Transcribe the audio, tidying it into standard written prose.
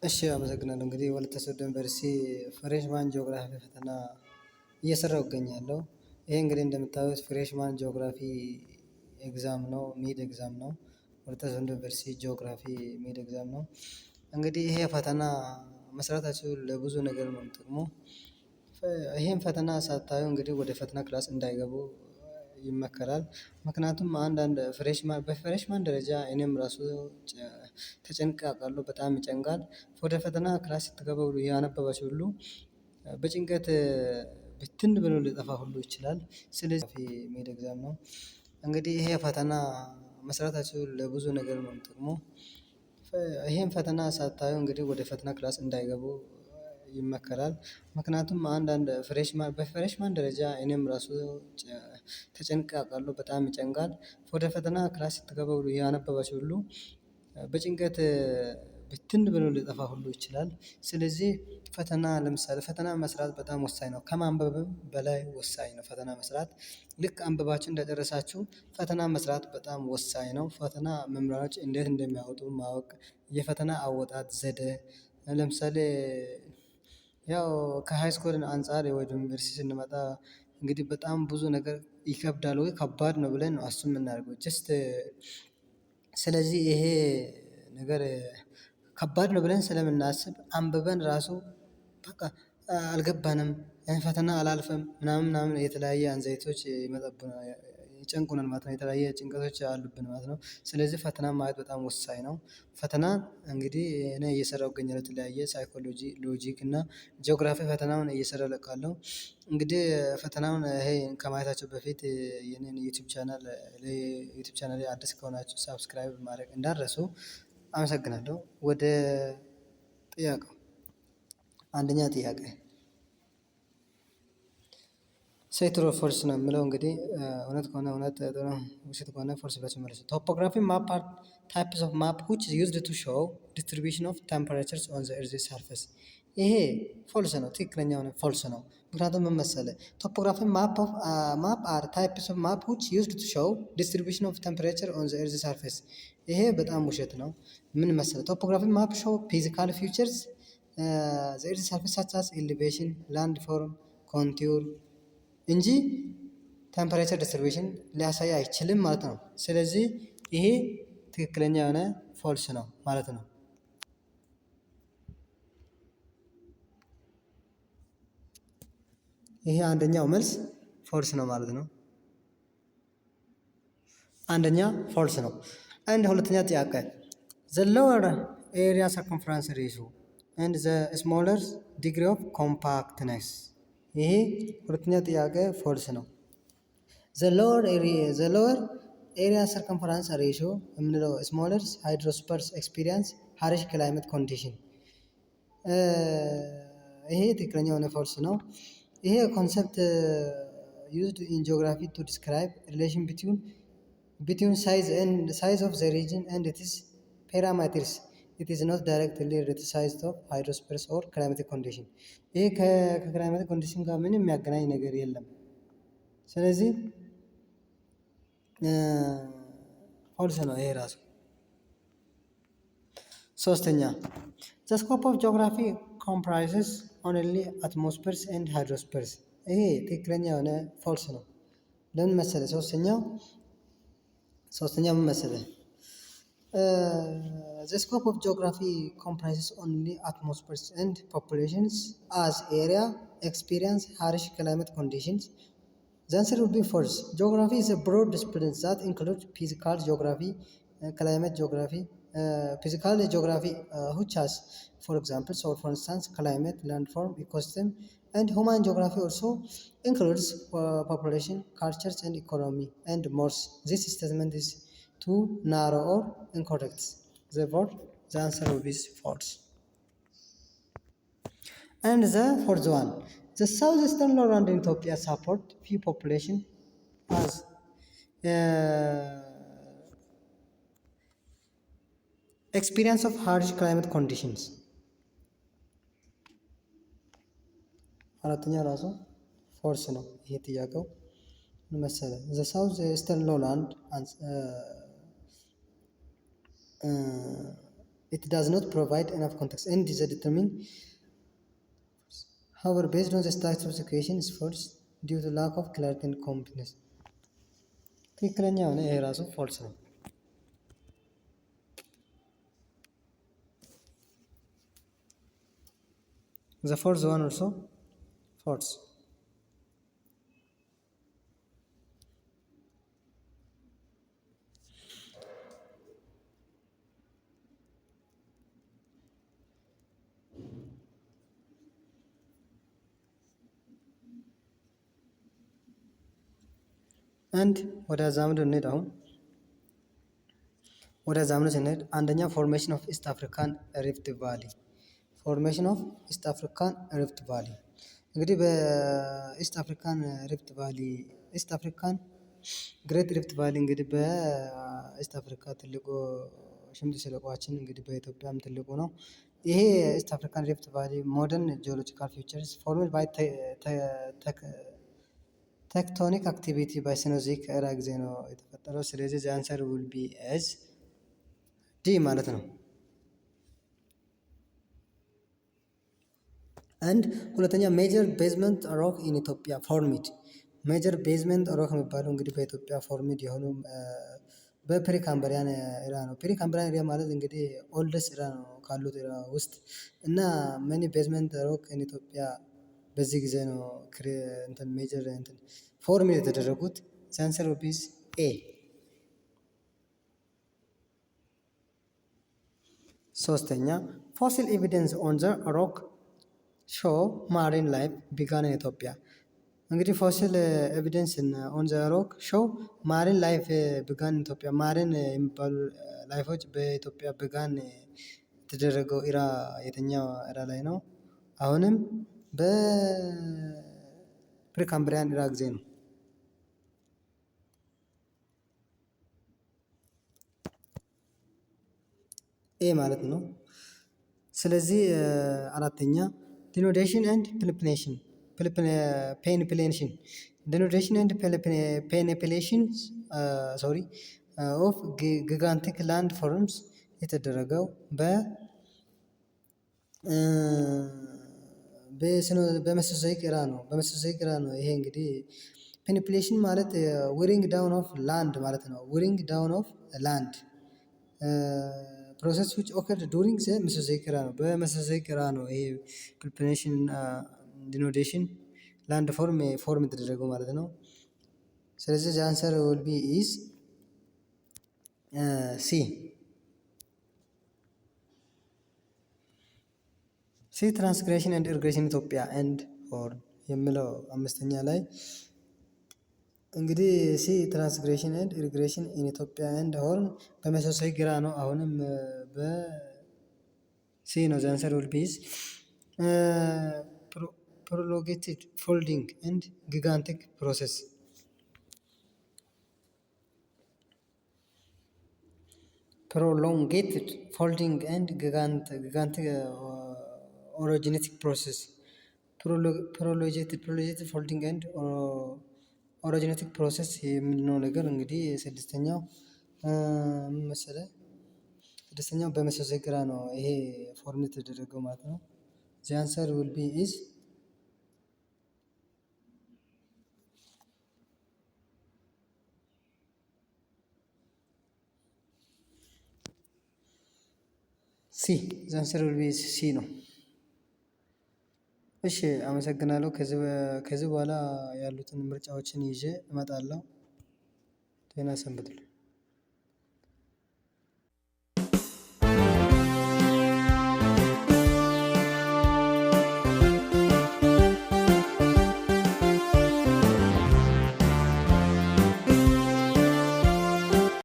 እሺ አመሰግናለሁ። እንግዲህ ወላይታ ሶዶ ዩኒቨርሲቲ ፍሬሽማን ጂኦግራፊ ፈተና እየሰራሁ እገኛለሁ። ይሄ እንግዲህ እንደምታዩት ፍሬሽማን ጂኦግራፊ ኤግዛም ነው፣ ሚድ ኤግዛም ነው። ወላይታ ሶዶ ዩኒቨርሲቲ ጂኦግራፊ ሚድ ኤግዛም ነው። እንግዲህ ይሄ ፈተና መስራታችሁ ለብዙ ነገር ነው የሚጠቅመው። ይሄን ፈተና ሳታዩ እንግዲህ ወደ ፈተና ክላስ እንዳይገቡ ይመከራል። ምክንያቱም አንዳንድ በፍሬሽማን ደረጃ እኔም ራሱ ተጨንቄ አውቃለሁ። በጣም ይጨንቃል። ወደ ፈተና ክላስ ስትገባ ሁሉ ያነበባችሁ ሁሉ በጭንቀት ብትን ብሎ ሊጠፋ ሁሉ ይችላል። ስለዚህ ሚድ ኤግዛም ነው። እንግዲህ ይሄ ፈተና መስራታችሁ ለብዙ ነገር ነው የሚጠቅመው። ይሄን ፈተና ሳታዩ እንግዲህ ወደ ፈተና ክላስ እንዳይገቡ ይመከራል። ምክንያቱም አንዳንድ በፍሬሽማን ደረጃ እኔም ራሱ ተጨንቄ አውቃለሁ። በጣም ይጨንቃል። ወደ ፈተና ክላስ ስትገባ ሁሉ ያነበባችሁ ሁሉ በጭንቀት ብትን ብሎ ሊጠፋ ሁሉ ይችላል። ስለዚህ ፈተና ለምሳሌ ፈተና መስራት በጣም ወሳኝ ነው። ከማንበብም በላይ ወሳኝ ነው ፈተና መስራት። ልክ አንብባችሁ እንደጨረሳችሁ ፈተና መስራት በጣም ወሳኝ ነው። ፈተና መምህራኖች እንዴት እንደሚያወጡ ማወቅ፣ የፈተና አወጣጥ ዘዴ ለምሳሌ ያው ከሃይስኩል አንፃር ወደ ዩኒቨርሲቲ ስንመጣ እንግዲህ በጣም ብዙ ነገር ይከብዳል ወይ ከባድ ነው ብለን ነው አሱም የምናደርገው ጀስት ስለዚህ ይሄ ነገር ከባድ ነው ብለን ስለምናስብ አንብበን ራሱ በቃ አልገባንም፣ ፈተና አላልፍም ምናምን ምናምን የተለያየ አንዛይቲዎች ይመጣብናል፣ ይጨንቁናል ማለት ነው። የተለያየ ጭንቀቶች አሉብን ማለት ነው። ስለዚህ ፈተና ማየት በጣም ወሳኝ ነው። ፈተና እንግዲህ እኔ እየሰራሁ እገኛለሁ። የተለያየ ሳይኮሎጂ፣ ሎጂክ እና ጂኦግራፊ ፈተናውን እየሰራሁ እለቃለሁ። እንግዲህ ፈተናውን ይሄ ከማየታቸው በፊት የኔን ዩቲዩብ ቻናል አዲስ ከሆናችሁ ሳብስክራይብ ማድረግ እንዳትረሱ። አመሰግናለሁ። ወደ ጥያቄው አንደኛ ጥያቄ ሴይ ትሩ ኦር ፎልስ ነው የምለው። እንግዲህ እውነት ከሆነ እውነት፣ ውሸት ከሆነ ፎልስ ብላችሁ መልሱ። ቶፖግራፊ ማፕ አር ታይፕስ ኦፍ ማፕ which is used to show distribution of temperatures on the earth's surface። ይሄ ፎልስ ነው፣ ትክክለኛ ሆነ ፎልስ ነው። ምክንያቱም ምን መሰለህ ቶፖግራፊ ማፕ አር ታይፕስ ኦፍ ማፕ which used to show distribution of temperature on the earth's surface። ይሄ በጣም ውሸት ነው። ምን መሰለህ ቶፖግራፊ ማፕ show physical features the earth's surface such as elevation, landform, contour እንጂ ቴምፐሬቸር ዲስትሪቢዩሽን ሊያሳይ አይችልም ማለት ነው። ስለዚህ ይሄ ትክክለኛ የሆነ ፎልስ ነው ማለት ነው። ይሄ አንደኛው መልስ ፎልስ ነው ማለት ነው። አንደኛ ፎልስ ነው። አንድ ሁለተኛ ጥያቄ the lower area circumference ratio and the smaller degree of compactness። ይሄ ሁለተኛ ጥያቄ ፎልስ ነው። the lower area circumference ratio የምንለው smaller hydrosperms experience harsh climate condition። ይሄ ትክክለኛ የሆነ ፎልስ ነው። ይሄ ኮንሰፕት used in geography to describe relation between size of the region and its parameters. It is not directly related to size of hydrosperms or climatic condition። ይሄ ከክላይማቲክ ኮንዲሽን ጋር ምንም የሚያገናኝ ነገር የለም። ስለዚህ ፎልስ ነው ይሄ ራሱ። ሶስተኛ the scope of geography comprises only atmospheres and hydrospheres። ይሄ ትክክለኛ የሆነ ፎልስ ነው። ለምን መሰለህ? ሶስተኛው ምን መሰለህ? the scope of geography comprises only atmospheres and populations as area experience harsh climate conditions. The answer would be false. Geography is a broad discipline that includes physical geography, climate geography, physical geography which has, for example, so for instance, climate, landform, ecosystem, and human geography also includes population, cultures, and economy, and more. This statement is too narrow or incorrect. Therefore, the answer will be false. And the fourth one, the southeastern lowland in Ethiopia support few population as experience of harsh climate conditions። አራተኛ ራሱ ፎልስ ነው። ይሄ ጥያቄው ምን መሰለህ? the southeastern lowland it does not provide enough context and is determined. However, based on the status of the equation is false due to lack of clarity and completeness. ትክክለኛ የሆነ ይሄ ራሱ ፎልስ ነው። the fourth one also false. አንድ ወደ አዛምዶ እንሄድ። አሁን ወደ አዛምዶ ስንሄድ አንደኛ ፎርሜሽን ኦፍ ኢስት አፍሪካን ሪፍት ቫሊ። ፎርሜሽን ኦፍ ኢስት አፍሪካን ሪፍት ቫሊ እንግዲህ በኢስት አፍሪካን ሪፍት ቫሊ ኢስት አፍሪካን ግሬት ሪፍት ቫሊ እንግዲህ በኢስት አፍሪካ ትልቁ ሽምጥ ሸለቆአችን እንግዲህ በኢትዮጵያም ትልቁ ነው። ይሄ ኢስት አፍሪካን ሪፍት ቫሊ ሞደርን ጂኦሎጂካል ፊቸርስ ፎርምድ ባይ ቴክቶኒክ አክቲቪቲ ባይ ሲኖዚክ ኤራ ጊዜ ነው የተፈጠረው። ስለዚህ ዘ አንሰር ዊል ቢ ኤዝ ዲ ማለት ነው። አንድ ሁለተኛ ሜጀር ቤዝመንት ሮክ ኢን ኢትዮጵያ ፎርሚድ። ሜጀር ቤዝመንት ሮክ የሚባለው እንግዲህ በኢትዮጵያ ፎርሚድ የሆኑ በፕሪካምብሪያን ኤራ ነው። ፕሪካምብሪያን ኤራ ማለት እንግዲህ ኦልደስ ኤራ ነው ካሉት ኤራ ውስጥ እና መኒ ቤዝመንት ሮክ ኢን ኢትዮጵያ በዚህ ጊዜ ነው እንትን ሜጀር እንትን ፎርሚድ የተደረጉት። ዘ አንሰር ዊል ቢ ኤ። ሶስተኛ ፎሲል ኤቪደንስ ኦን ዘ ሮክ ሾ ማሪን ላይፍ ቢጋን ኢን ኢትዮጵያ። እንግዲህ ፎሲል ኤቪደንስ ኦን ዘ ሮክ ሾው ማሪን ላይፍ ቢጋን ኢን ኢትዮጵያ። ማሪን የሚባሉ ላይፎች በኢትዮጵያ ቢጋን የተደረገው ኢራ የትኛው ኢራ ላይ ነው? አሁንም በፕሪካምብሪያን ኢራ ጊዜ ነው። ኤ ማለት ነው። ስለዚህ አራተኛ ዲኖዴሽን ኤንድ ፔኒፕሌሽን ዲኖዴሽን ኤንድ ፔኒፕሌሽን ኦፍ ጊጋንቲክ ላንድ ፎርምስ የተደረገው በሜሶዞይክ ኢራ ነው። በሜሶዞይክ ኢራ ነው። ይሄ እንግዲህ ፔኒፕሌሽን ማለት ዊሪንግ ዳውን ኦፍ ላንድ ማለት ነው። ዊሪንግ ዳውን ኦፍ ላንድ ፕሮሰስ ዊች ኦከርድ ዱሪንግ ዘ ሜሶዞይክ ኢራ ነው። በሜሶዞይክ ኢራ ነው ይሄ ፔኒፕሌሽን ዲኖዴሽን ላንድ ፎርም የተደረገው ማለት ነው። ስለዚህ ዘ አንሰር ዊል ቢ ኢዝ ሲ። ሲ ትራንስግሬሽን ኤንድ ኢሪግሬሽን ኢትዮጵያ ኤንድ ሆርን የሚለው አምስተኛ ላይ እንግዲህ ሲ ትራንስግሬሽን ኤንድ ኢሪግሬሽን ኢን ኢትዮጵያ ኤንድ ሆርን በሜሶዞይክ ኢራ ነው። አሁንም በሲ ነው። ዘ አንሰር ዊል ቢ ኢዝ prolongated folding and gigantic process. Prolongated folding and gigantic orogenetic process. prolongated folding and orogenetic process የምንለው ነገር እንግዲህ ስድስተኛው ምን መሰለህ? ስድስተኛው በሜሶዞይክ ኢራ ነው ይሄ ፎርም የተደረገው ማለት ነው። ዘ አንሰር ዊል ቢ ኢዝ ሲ። ዘ አንሰር ዊል ቢ ሲ ነው። እሺ አመሰግናለሁ። ከዚህ በኋላ ያሉትን ምርጫዎችን ይዤ እመጣለሁ። ጤና ሰንብቱልኝ።